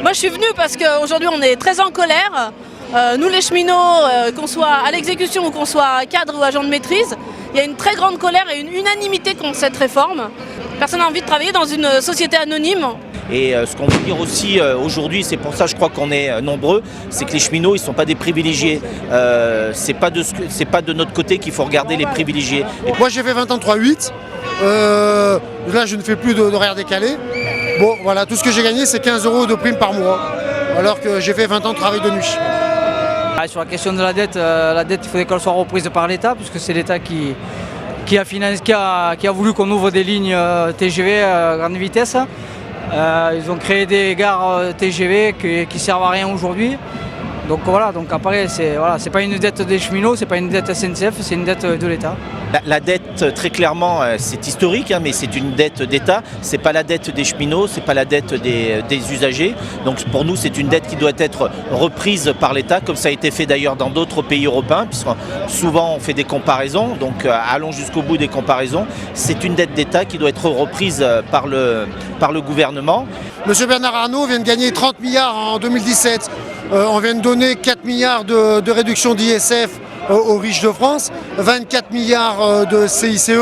Moi je suis venue parce qu'aujourd'hui on est très en colère. Nous les cheminots, qu'on soit à l'exécution ou qu'on soit cadre ou agent de maîtrise, il y a une très grande colère et une unanimité contre cette réforme. Personne n'a envie de travailler dans une société anonyme. Et ce qu'on veut dire aussi aujourd'hui, c'est pour ça je crois qu'on est nombreux, c'est que les cheminots ils ne sont pas des privilégiés. C'est pas de notre côté qu'il faut regarder les privilégiés. Moi j'ai fait 20 ans de 3-8, là je ne fais plus d'horaire décalé. Bon voilà, tout ce que j'ai gagné c'est 15 € de prime par mois, alors que j'ai fait 20 ans de travail de nuit. Sur la question de la dette il faudrait qu'elle soit reprise par l'État, puisque c'est l'État qui a voulu qu'on ouvre des lignes TGV à grande vitesse. Ils ont créé des gares TGV qui servent à rien aujourd'hui. Donc voilà, donc après c'est pas une dette des cheminots, c'est pas une dette SNCF, c'est une dette de l'État. La dette, très clairement, c'est historique, mais c'est une dette d'État. C'est pas la dette des cheminots, c'est pas la dette des usagers. Donc pour nous, c'est une dette qui doit être reprise par l'État, comme ça a été fait d'ailleurs dans d'autres pays européens, puisque souvent on fait des comparaisons. Donc allons jusqu'au bout des comparaisons. C'est une dette d'État qui doit être reprise par le gouvernement. Monsieur Bernard Arnault vient de gagner 30 milliards en 2017. On vient de donner 4 milliards de réduction d'ISF aux riches de France, 24 milliards de CICE.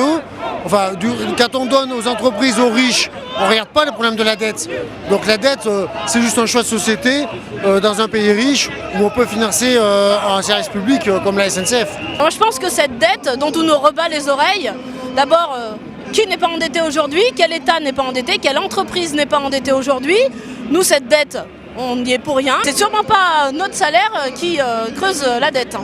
Enfin, quand on donne aux entreprises, aux riches, on ne regarde pas le problème de la dette. Donc la dette, c'est juste un choix de société dans un pays riche où on peut financer un service public comme la SNCF. Moi je pense que cette dette dont on nous rebat les oreilles, d'abord, qui n'est pas endetté aujourd'hui, quel État n'est pas endetté, quelle entreprise n'est pas endettée aujourd'hui. Nous, cette dette, on n'y est pour rien. C'est sûrement pas notre salaire qui creuse la dette.